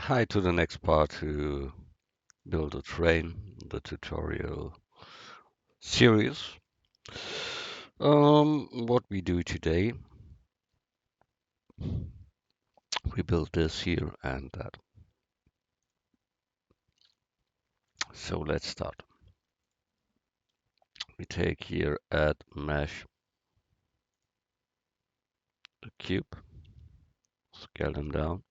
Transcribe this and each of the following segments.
Hi to the next part to build a train, the tutorial series. What we do today, we build this here and that. So let's start. We take here add mesh a cube, scale them down,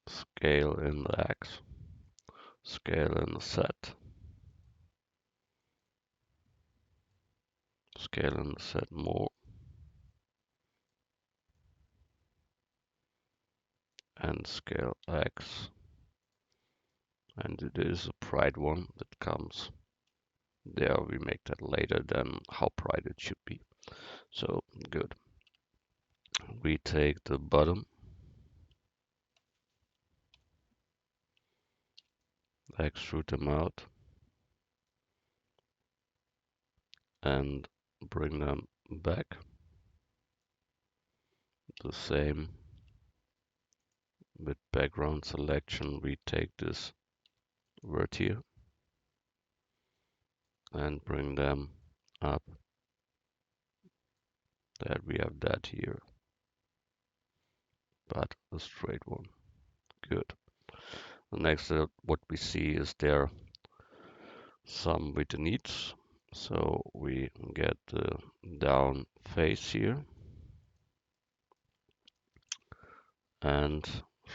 scale in the X, scale in the Z, scale in the Z more, and scale X. And it is a bright one that comes there. We make that later than how bright it should be. So good. We take the bottom, extrude them out, and bring them back. The same with background selection. We take this word here and bring them up. That we have that here, but a straight one. Good. The next what we see is there some with the needs. So we get the down face here and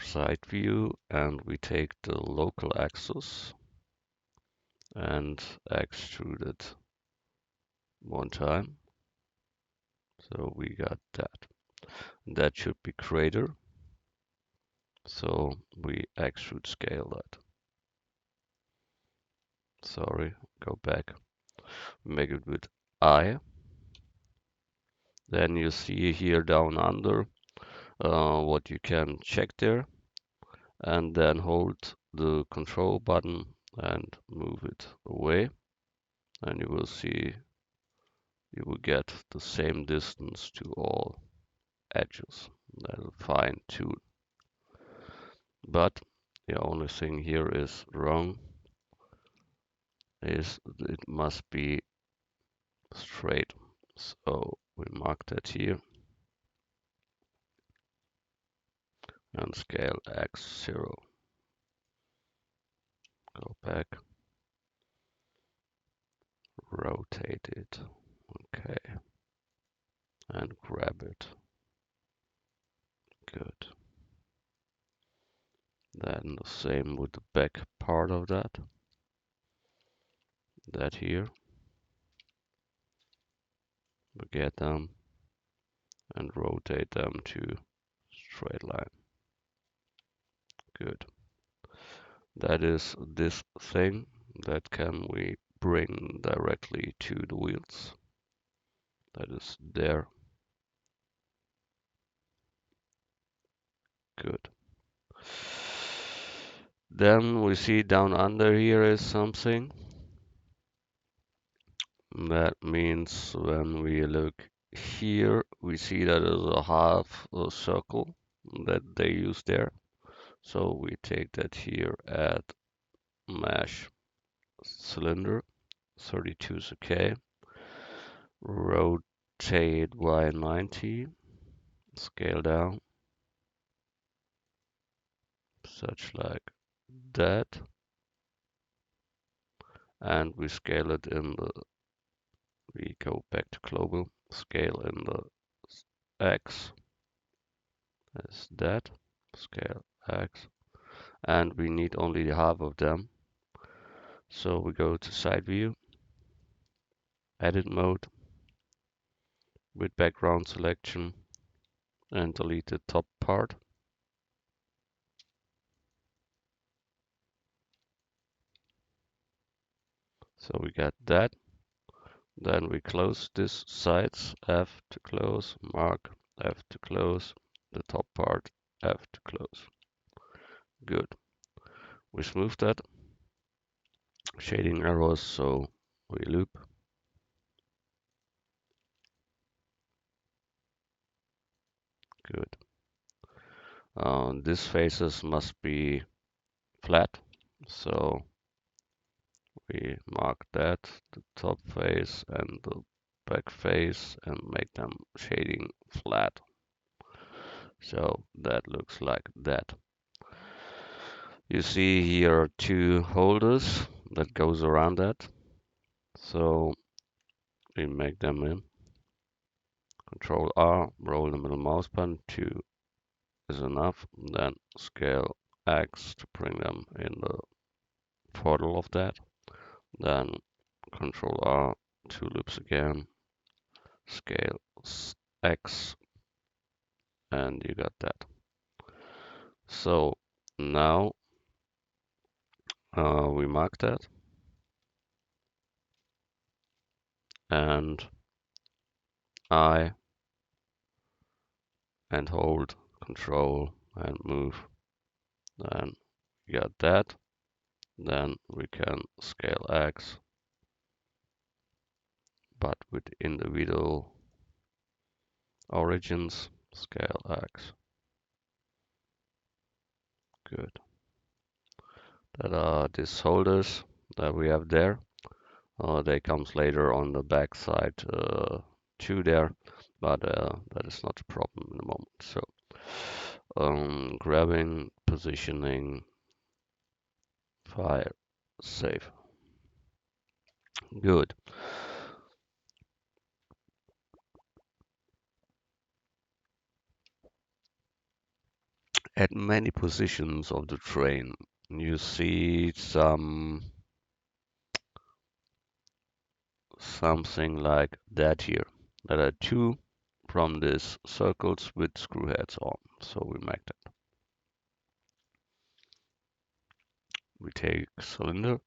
side view, and we take the local axis and extrude it one time. So we got that. That should be greater. So we extrude scale that. Sorry, go back. Make it with I. Then you see here down under what you can check there, and then hold the control button and move it away, and you will see you will get the same distance to all edges. That'll fine tune. But the only thing here is wrong is it must be straight. So we mark that here and scale X0. Go back, rotate it, okay, and grab it. Good. Then the same with the back part of that. That here. We get them and rotate them to straight line. Good. That is this thing that can we bring directly to the wheels. That is there. Good. Then we see down under here is something. That means when we look here, we see that there's a half a circle that they use there. So we take that here at mesh cylinder, 32 is okay. Rotate by 90, scale down, such like that. And we scale it in the, we go back to global, scale in the X, as that, scale X. And we need only half of them. So we go to side view, edit mode, with background selection, and delete the top part. So we got that. Then we close this sides, F to close, mark, F to close, the top part, F to close. Good. We smooth that. Shading arrows, so we loop. Good. These faces must be flat, so we mark that, the top face and the back face, and make them shading flat. So that looks like that. You see here two holders that goes around that. So we make them in. Control R, roll the middle mouse button, 2 is enough. Then scale X to bring them in the portal of that. Then Control R, 2 loops again, scale X, and you got that. So now we mark that and I and hold Control and move. Then we got that. Then we can scale X, but with individual origins, scale X. Good. That are these holders that we have there. They comes later on the back side too there, but that is not a problem in the moment. So grabbing, positioning, file, save. Good. At many positions of the train, you see something like that here. There are two from these circles with screw heads on. So we make that. We take cylinder,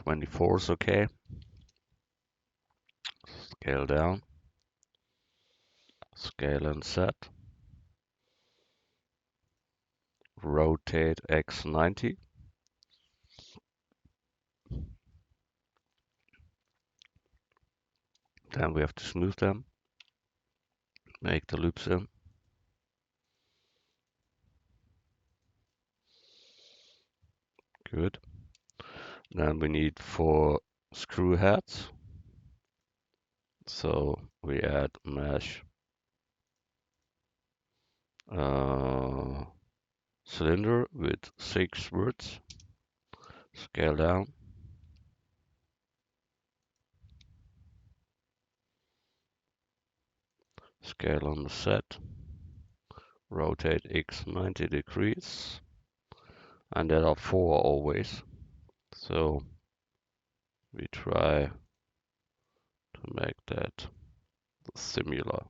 24 is okay. Scale down, scale and set. Rotate X 90. Then we have to smooth them. Make the loops in. Good. Then we need 4 screw heads. So we add mesh cylinder with 6 words. Scale down. Scale on the set. Rotate X 90 degrees. And there are 4 always. So we try to make that similar.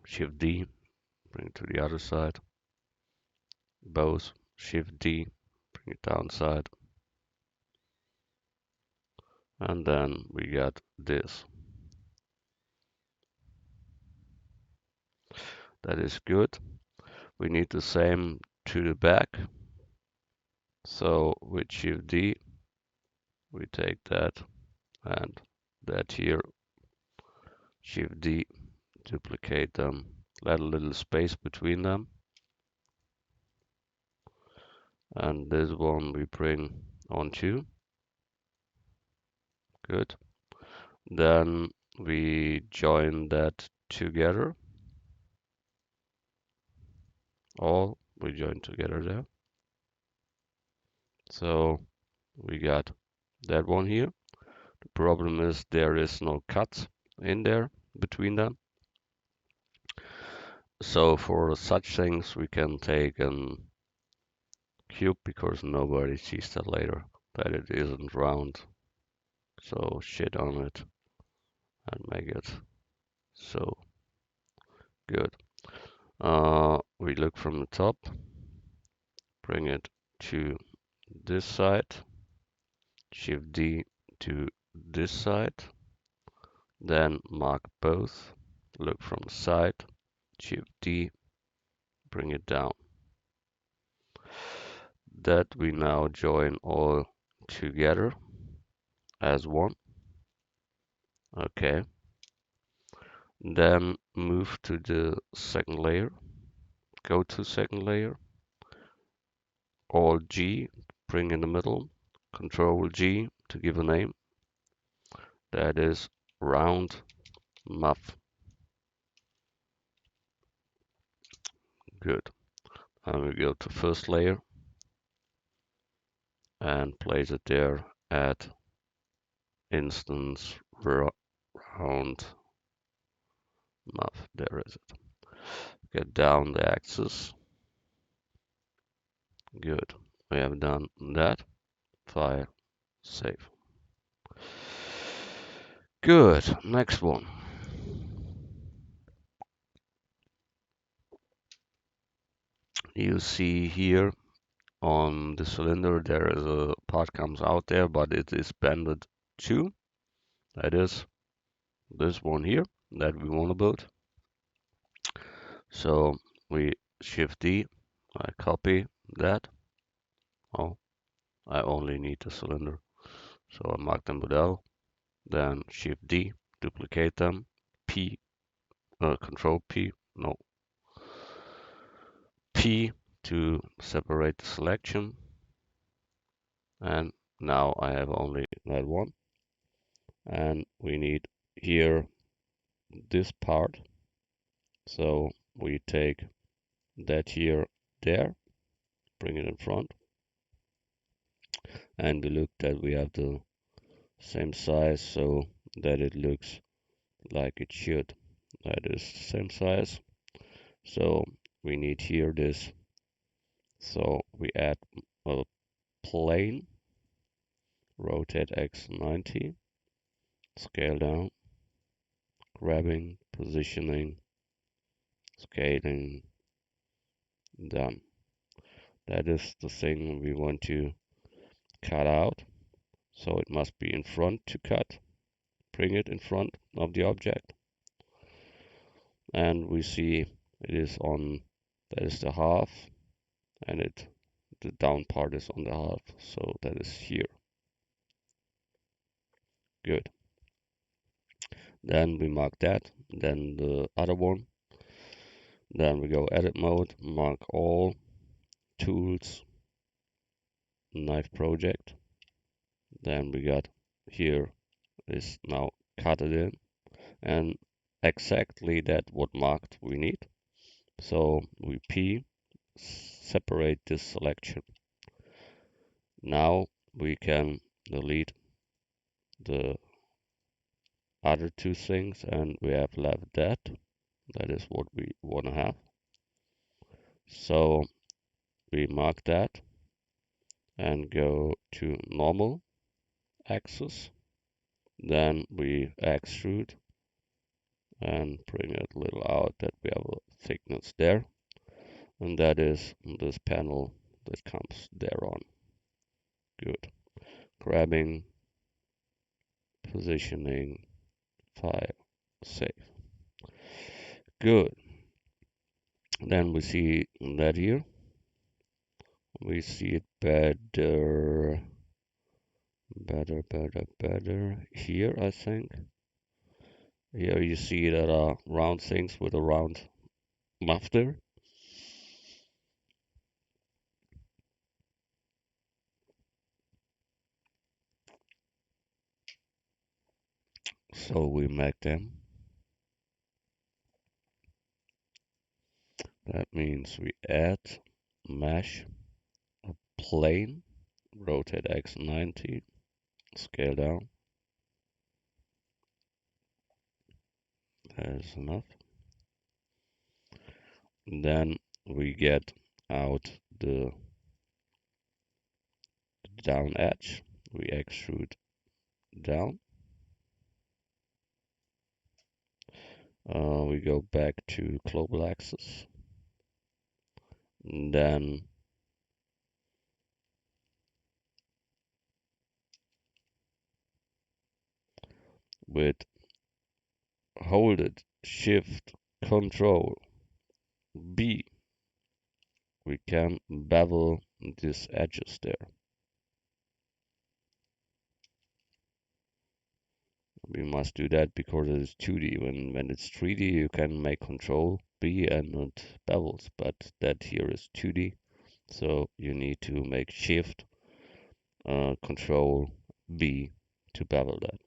Shift D, bring it to the other side. Both. Shift D, bring it downside. And then we got this. That is good. We need the same to the back. So with Shift D, we take that and that here. Shift D, duplicate them, let a little space between them. And this one we bring on 2. Good. Then we join that together. All we join together there. So we got that one here. The problem is there is no cut in there between them. So for such things we can take a cube because nobody sees that later that it isn't round. So shit on it and make it so good. We look from the top, bring it to this side, Shift D to this side, then mark both, look from the side, Shift D, bring it down. That we now join all together as one. Okay. Then move to the second layer, go to second layer, Alt G, bring in the middle, Control G to give a name. That is round muff. Good. And we go to first layer and place it there at instance round muff. There is it. Get down the axis. Good. We have done that. File, save. Good. Next one. You see here on the cylinder there is a part comes out there, but it is banded too. That is this one here that we want to build. So we Shift D, I copy that. Oh, I only need the cylinder. So I mark them with L, then Shift D, duplicate them, P, Control P, no, P to separate the selection. And now I have only that one. And we need here this part. So we take that here, there, bring it in front. And we look that we have the same size so that it looks like it should. That is same size. So we need here this. So we add a plane, rotate X 90, scale down, grabbing, positioning, scaling, done. That is the thing we want to cut out. So it must be in front to cut. Bring it in front of the object. And we see it is on, that is the half, and the down part is on the half. So that is here. Good. Then we mark that, then the other one. Then we go edit mode, mark all, tools, knife project. Then we got here is now cut it in, and exactly that what marked we need. So we P, separate this selection. Now we can delete the other two things and we have left that. That is what we want to have. So we mark that and go to normal axis. Then we extrude and bring it a little out that we have a thickness there. And that is this panel that comes there on. Good. Grabbing, positioning, file, save. Good. Then we see that here. We see it better here, I think. Here you see that are round things with a round muff there. So we make them. That means we add mesh, a plane, rotate X 90, scale down. That is enough. Then we get out the down edge. We extrude down. We go back to global axis. And then with hold it, shift, control, B, we can bevel these edges there. We must do that because it is 2D. When it's 3D, you can make Control B and not bevels, but that here is 2D, so you need to make Shift Control B to bevel that.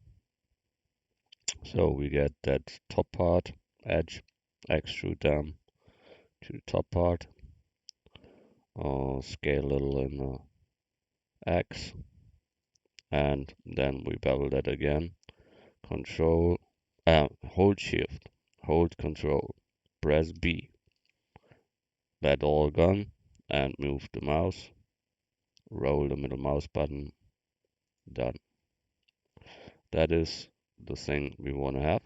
So we get that top part, edge, extrude them to the top part, scale a little in X, and then we bevel that again. Control, hold Shift, hold Control, press B, let all gone, and move the mouse, roll the middle mouse button, done. That is the thing we want to have.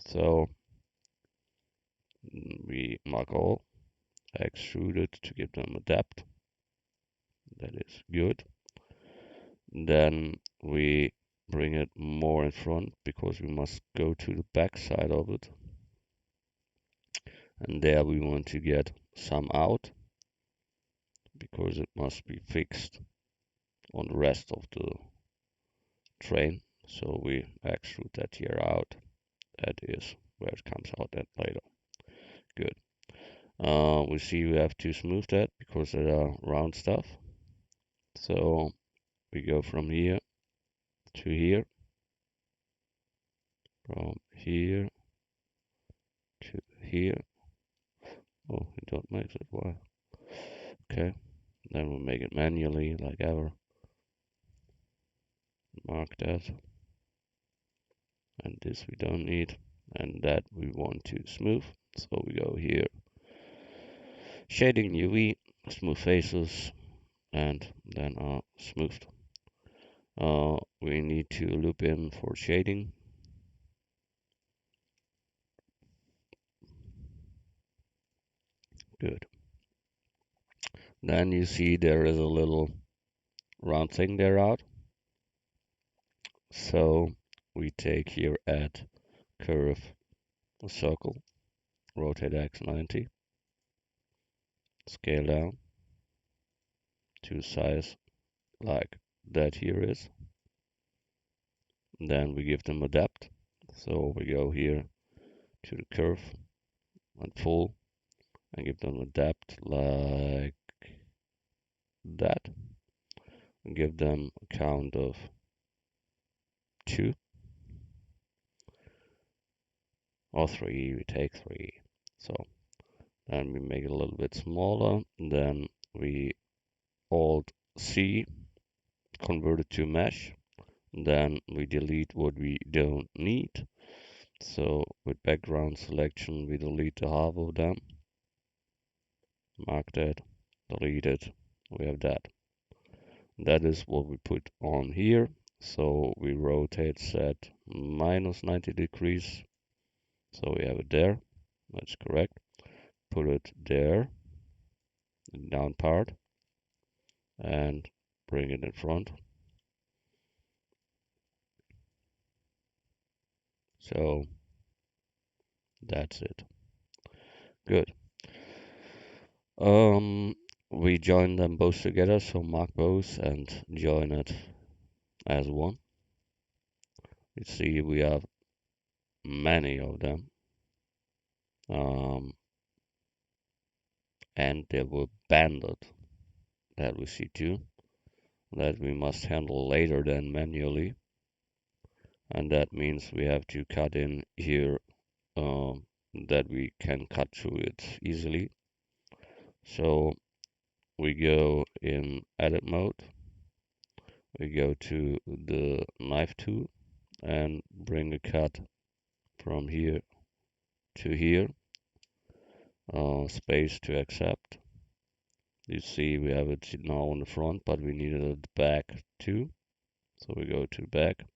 So we mark all, extrude it to give them a depth. That is good. Then we bring it more in front because we must go to the back side of it. And there we want to get some out because it must be fixed on the rest of the train. So we extrude that here out. That is where it comes out at later. Good. We see we have to smooth that because there are round stuff. So we go from here to here, from here to here. Oh, we don't make it. Why? Okay. Then we'll make it manually, like ever. Mark that. And this we don't need. And that we want to smooth. So we go here. Shading UV, smooth faces, and then smoothed. We need to loop in for shading. Good. Then you see there is a little round thing there out. So we take here add curve a circle, rotate X 90, scale down to size like that here is. Then we give them a depth. So we go here to the curve and full and give them a depth like that. And give them a count of 2 or 3. We take 3. So then we make it a little bit smaller. Then we Alt C, convert it to mesh. Then we delete what we don't need. So with background selection, we delete the half of them. Mark that, delete it. We have that. That is what we put on here. So we rotate set minus 90 degrees. So we have it there. That's correct. Put it there, the down part, and bring it in front. So that's it. Good. We join them both together, so mark both and join it as one. You see we have many of them. And they were banded that we see too, that we must handle later than manually. And that means we have to cut in here that we can cut through it easily. So we go in edit mode, we go to the knife tool and bring a cut from here to here, space to accept. You see we have it now on the front, but we need it at the back too. So we go to back,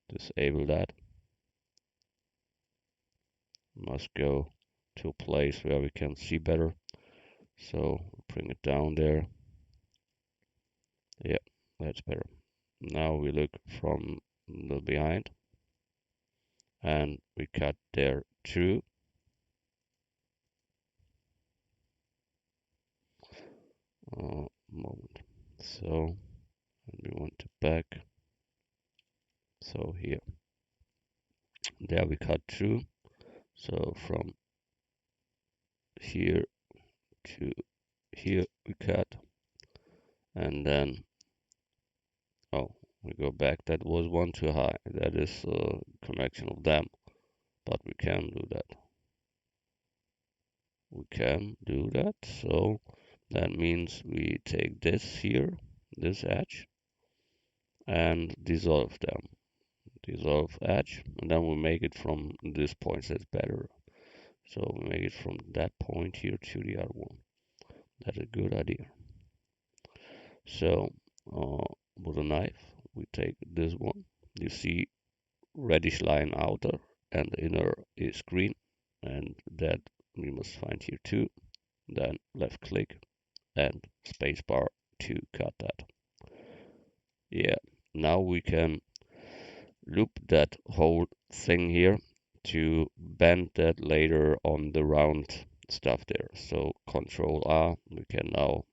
disable that. Must go to a place where we can see better. So bring it down there. Yeah, that's better. Now we look from the behind and we cut there too. Moment. So we want to back. So here, there we cut through. So from here to here we cut, and then, oh, we go back. That was one too high. That is a connection of them, but we can do that. We can do that. So that means we take this here, this edge, and dissolve them. Dissolve edge, and then we make it from this point. That's better. So we make it from that point here to the other one. That's a good idea. So with a knife, we take this one. You see reddish line outer and inner is green, and that we must find here too. Then left click and spacebar to cut that. Yeah, now we can loop that whole thing here to bend that later on the round stuff there. So Control R, we can now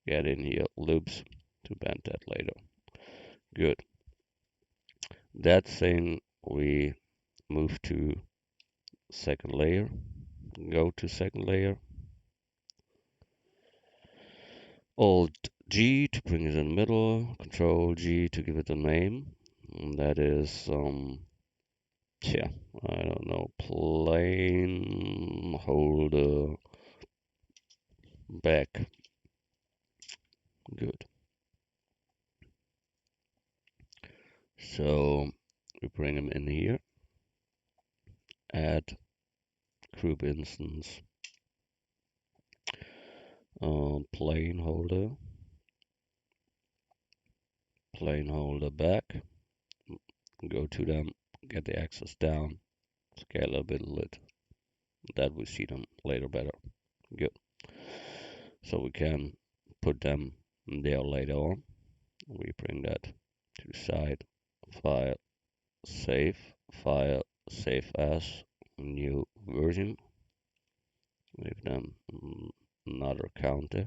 get in here loops to bend that later. Good. That thing we move to second layer, go to second layer, Alt G to bring it in the middle, Control G to give it a name. And that is yeah, I don't know, plane holder back. Good. So we bring them in here, add group instance, plane holder back, go to them, get the axis down, scale a bit, that we see them later better. Good. So we can put them there later on. We bring that to the side, file, save as, new version. Give them another counter.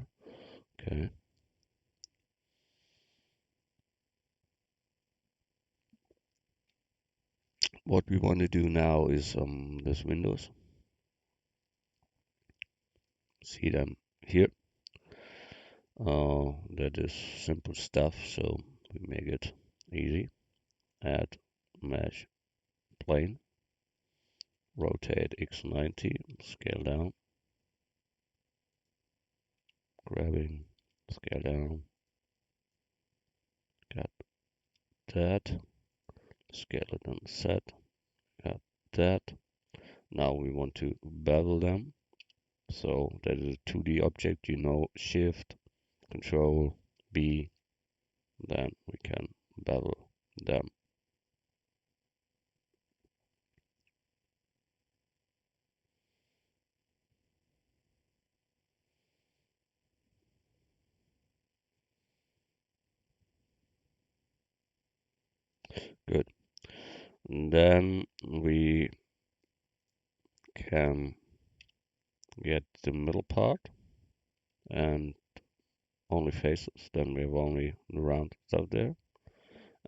Okay. What we want to do now is this windows. See them here. That is simple stuff, so we make it easy. Add mesh plane, rotate x90, scale down, grabbing, scale down, got that, scale it and set, got that. Now we want to bevel them. So that is a 2D object, Shift, Control, B, then we can bevel them. Good. And then we can get the middle part and only faces. Then we have only the round stuff there.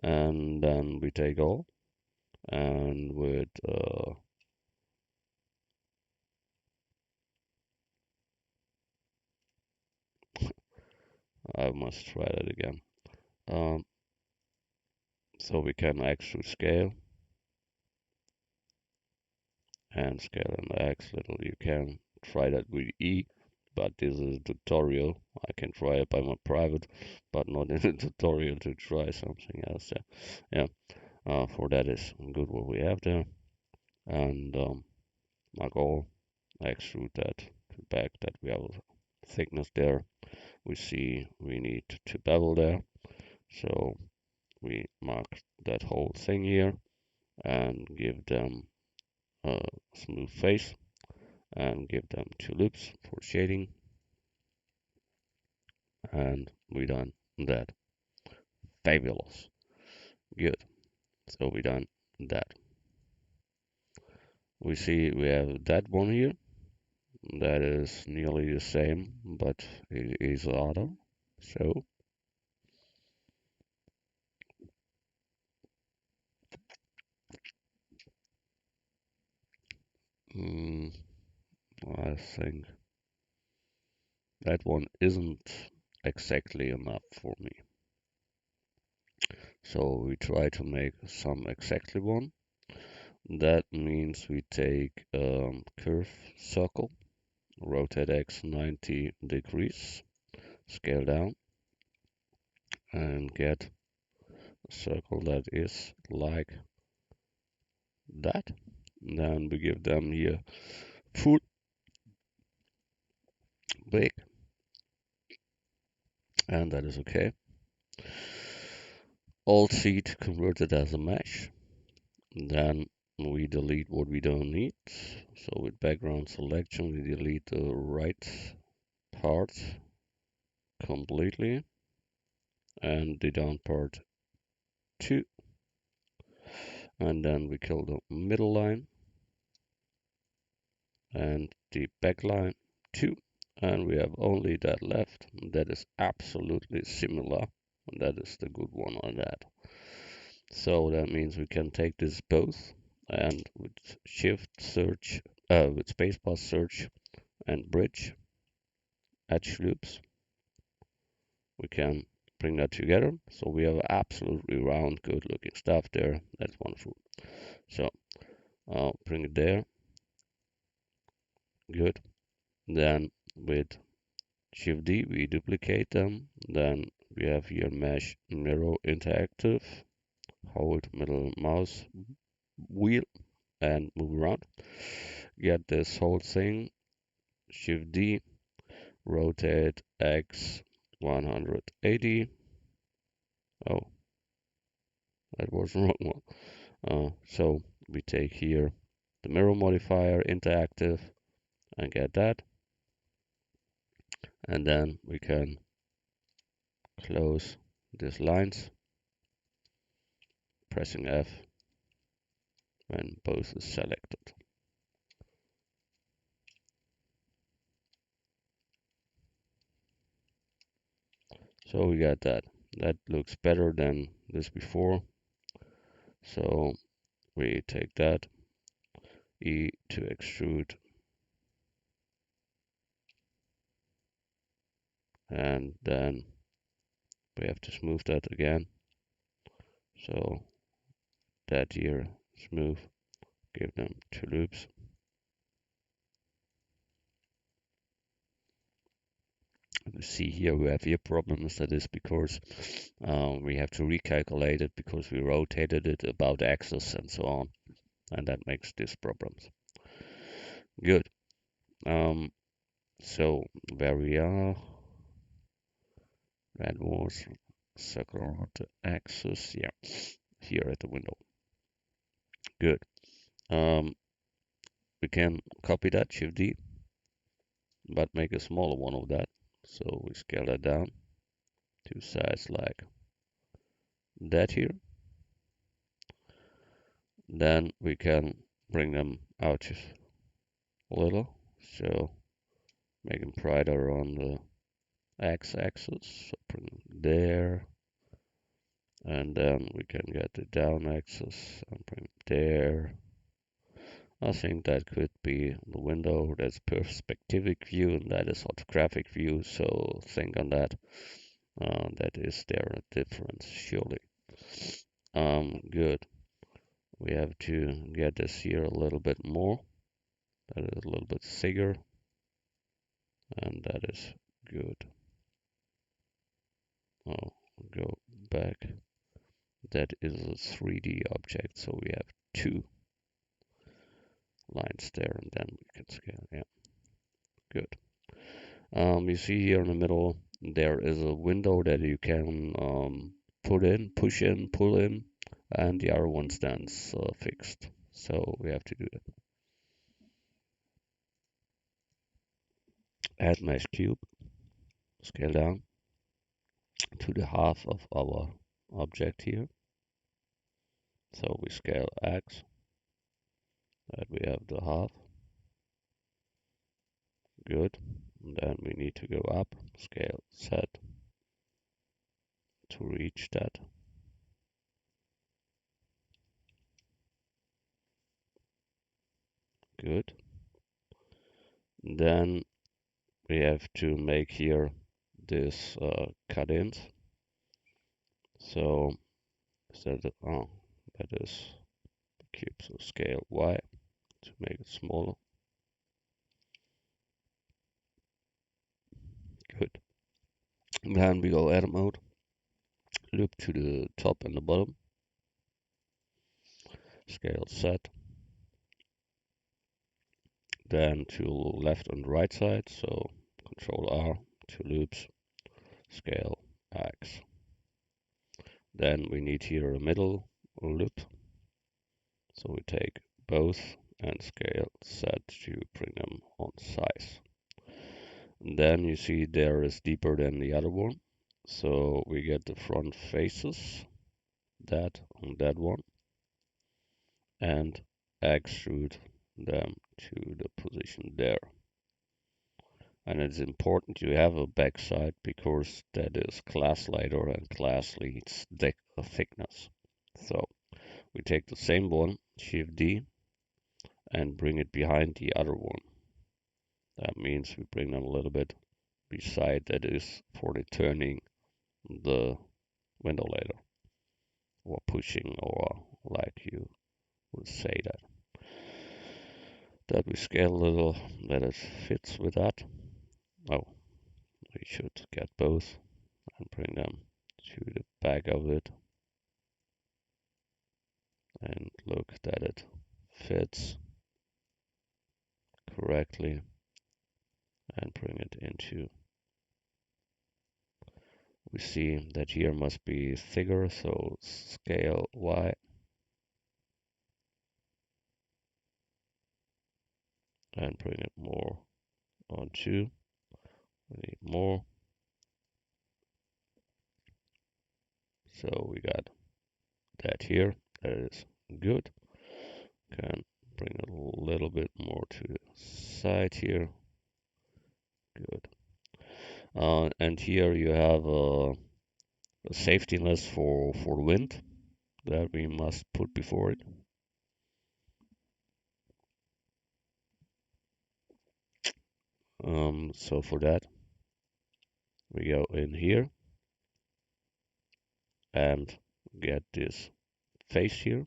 And then we take all and with I must try that again. So we can actually scale and scale and X little. You can try that with E, but this is a tutorial. I can try it by my private, but not in a tutorial to try something else. Yeah. For that is good what we have there. And my goal, I extrude that to back that we have a thickness there. We see we need to bevel there. So we mark that whole thing here and give them a smooth face and give them 2 loops for shading. And we done that. Fabulous. Good. So we done that. We see we have that one here. That is nearly the same, but it is other. So Mm, I think that one isn't exactly enough for me. So we try to make some exactly one. That means we take curve circle, rotate x 90 degrees, scale down, and get a circle that is like that. Then we give them here full big, and that is okay. Alt C to convert it as a mesh. Then we delete what we don't need. So with background selection, we delete the right part completely and the down part too. And then we kill the middle line and the back line too. And we have only that left. That is absolutely similar. And that is the good one on that. So that means we can take this both and with shift search, with spacebar search and bridge edge loops, we can bring that together. So we have absolutely round, good looking stuff there. That's wonderful. So I'll bring it there. Good. Then with Shift D, we duplicate them. Then we have here mesh mirror interactive. Hold middle mouse wheel and move around. Get this whole thing. Shift D, rotate X 180. Oh, that was the wrong one. So we take here the mirror modifier interactive and get that. And then we can close these lines, pressing F when both is selected. So we got that. That looks better than this before. So we take that, E to extrude, and then we have to smooth that again. So that here, smooth, give them 2 loops. You see here we have here problems. That is because we have to recalculate it because we rotated it about the axis and so on, and that makes these problems. Good. So where we are, that was circle around the axis. Yeah, here at the window. Good. We can copy that, Shift D, but make a smaller one of that. So we scale that down to size like that here. Then we can bring them out a little. So make them brighter on the x-axis. So bring them there. And then we can get the down axis and bring it there. I think that could be the window. That's perspectivic view and that is orthographic view. So think on that. That is there a difference, surely. Good. We have to get this here a little bit more. That is a little bit thicker. And that is good. Oh, go back. That is a 3D object, so we have 2 lines there, and then we can scale. Yeah, good. You see here in the middle, there is a window that you can put in, push in, pull in, and the other one stands fixed. So we have to do that. Add mesh cube, scale down to the half of our object here. So we scale X, that we have the half. Good. And then we need to go up, scale Z to reach that. Good. Then we have to make here this cut-ins. So that is cube, so scale Y to make it smaller. Good. Then we go edit mode, loop to the top and the bottom, scale set. Then to left and right side, so Control R, two loops, scale X. Then we need here a middle loop, so we take both and scale set to bring them on size. And then you see there is deeper than the other one, so we get the front faces, that on that one, and extrude them to the position there. And it's important you have a backside because that is class leader and class leads thickness. So we take the same one, Shift D, and bring it behind the other one. That means we bring them a little bit beside, that is for the turning the window leader or pushing, or like you would say that. That we scale a little that it fits with that. Oh, we should get both and bring them to the back of it and look that it fits correctly and bring it into. We see that here must be thicker, so scale Y and bring it more onto. We need more. So we got that here. That is good. Can bring it a little bit more to the side here. Good. And here you have a safety list for wind that we must put before it. So for that, we go in here and get this face here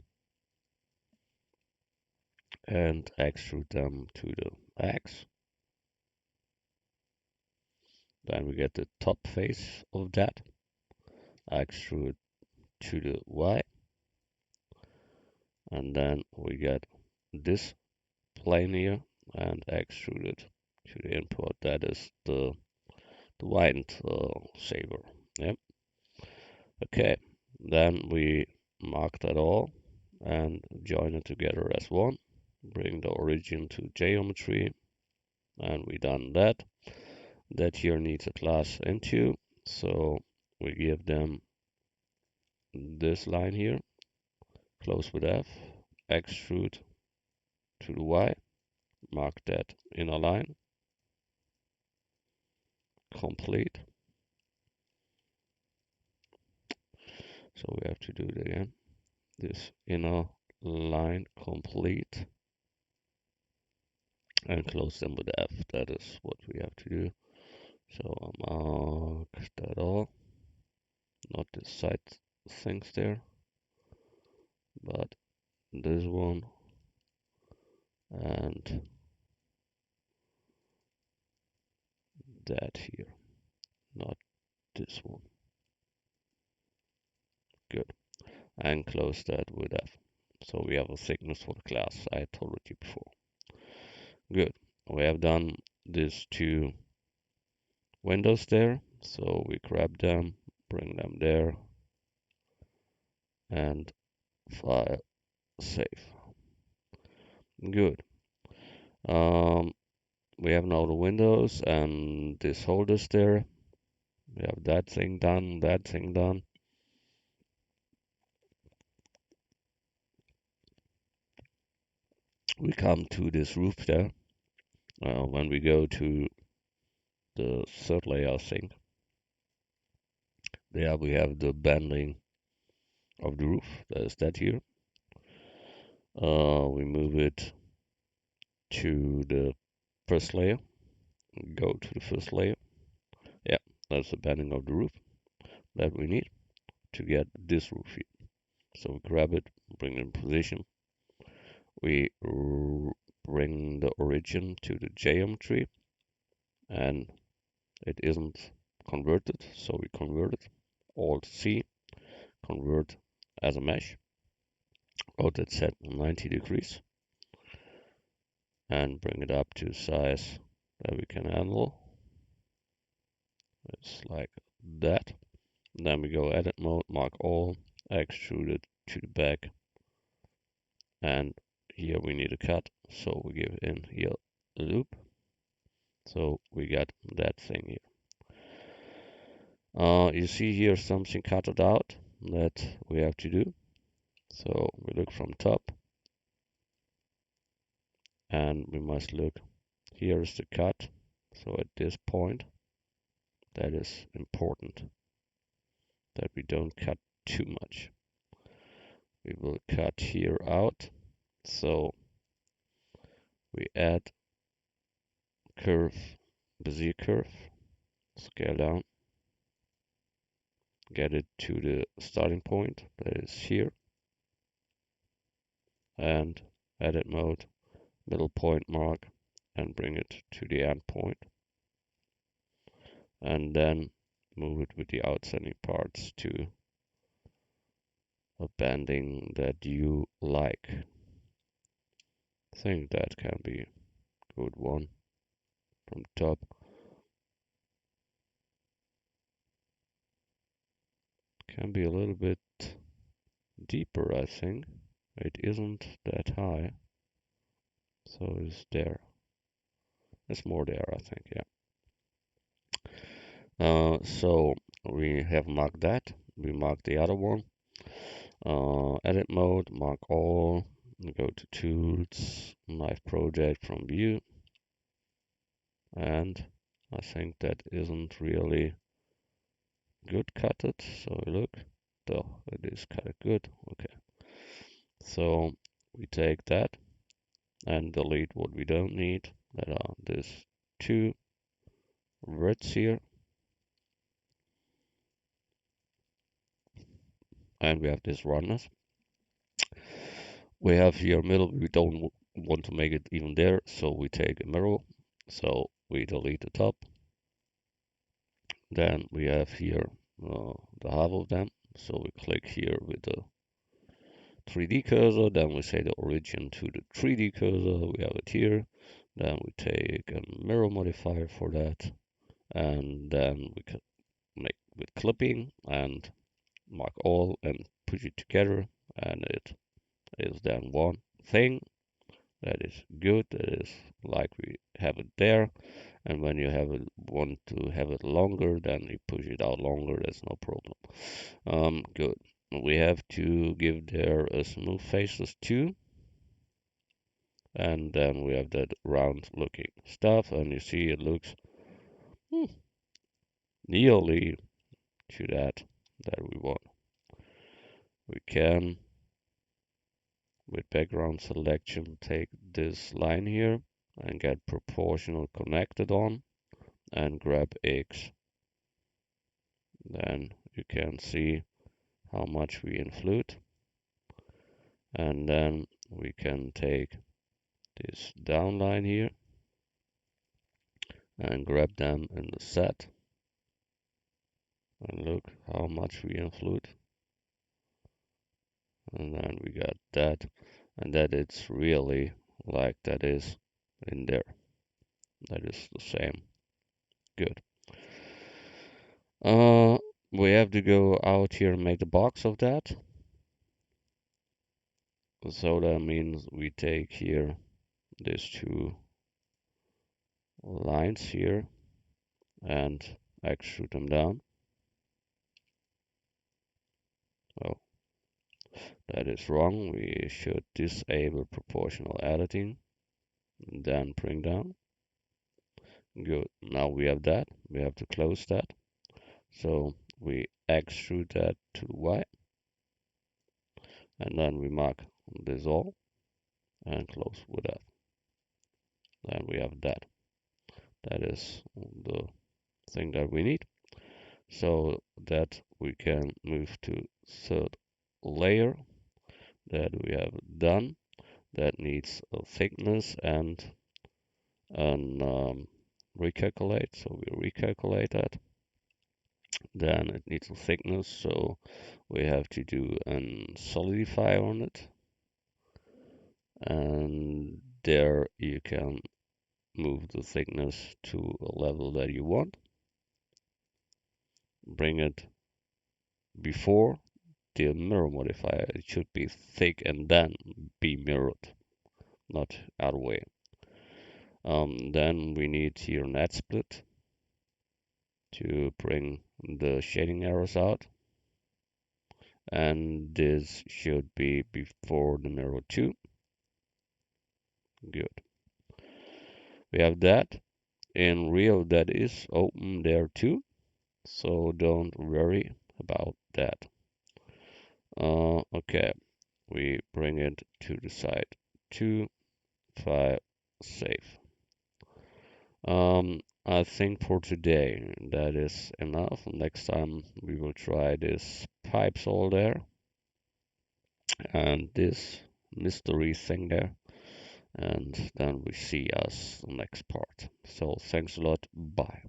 and extrude them to the X. Then we get the top face of that, extrude to the Y, and then we get this plane here and extrude it to the input. That is the wind saver. Yep. Okay. Then we mark that all and join it together as one. Bring the origin to geometry, and we done that. That here needs a class into, so we give them this line here, close with F, extrude to the Y, mark that inner line, complete. So we have to do it again. This inner line complete and close them with F. That is what we have to do. So I mark that all, not the side things there, but this one and that here, not this one. Good. And close that with F. So we have a thickness for the class. I told you before. Good. We have done these two windows there. So we grab them, bring them there, and file save. Good. We have now the windows and this holders there. We have that thing done, that thing done. We come to this roof there. When we go to the third layer thing, there we have the bending of the roof. That is that here. We move it to the first layer go to the first layer. Yeah, that's the bending of the roof that we need to get this roof here. So we grab it, bring it in position. We bring the origin to the geometry, and it isn't converted, so we convert it. Alt C, convert as a mesh. Rotate set 90 degrees and bring it up to size that we can handle. It's like that. Then we go edit mode, mark all, extrude it to the back, and here we need a cut, so we give in here a loop. So we got that thing here. You see here something cutted out that we have to do. So we look from top, and we must look. Here is the cut. So at this point, that is important that we don't cut too much. We will cut here out. So we add curve, Bezier curve, scale down, get it to the starting point that is here, and edit mode, middle point mark, and bring it to the end point. And then move it with the outstanding parts to a bending that you like. I think that can be a good one from top. Can be a little bit deeper, I think. It isn't that high, so it's there. It's more there, I think, yeah. So we have marked that. We mark the other one. Edit mode, mark all, go to tools, knife project from view, and I think that isn't really good cutted. So look, though it is cut it good. Okay, so we take that and delete what we don't need. That are these two reds here, and we have this roundness. We have here middle. We don't want to make it even there, so we take a mirror. So we delete the top. Then we have here the half of them. So we click here with the 3D cursor. Then we say the origin to the 3D cursor. We have it here. Then we take a mirror modifier for that. And then we can make with clipping and mark all and push it together. And it is then one thing that is good. That is like we have it there. And when you have it, want to have it longer, then you push it out longer. That's no problem. Good. We have to give there a smooth faces too. And then we have that round looking stuff. And you see it looks nearly to that we want. We can, with background selection, take this line here and get proportional connected on and grab X. Then you can see how much we influte. And then we can take this down line here and grab them in the set. And look how much we influte. And then we got that. And that it's really like that is in there. That is the same. Good. We have to go out here and make the box of that. So that means we take here these two lines here and extrude them down. Oh, that is wrong. We should disable proportional editing and then bring down. Good. Now we have that. We have to close that. So we extrude that to the Y. And then we mark this all and close with that. Then we have that. That is the thing that we need. So that we can move to third layer that we have done. That needs a thickness and an recalculate. So we recalculate that. Then it needs a thickness, so we have to do an solidify on it. And there you can move the thickness to a level that you want. Bring it before the mirror modifier. It should be thick and then be mirrored, not other way. Then we need here an add split to bring the shading arrows out. And this should be before the mirror 2. Good. We have that. In real, that is open there too, so don't worry about that. Okay, we bring it to the side 2, 5, save. I think for today that is enough. Next time we will try this pipes all there and this mystery thing there, and then we see us next part. So thanks a lot. Bye.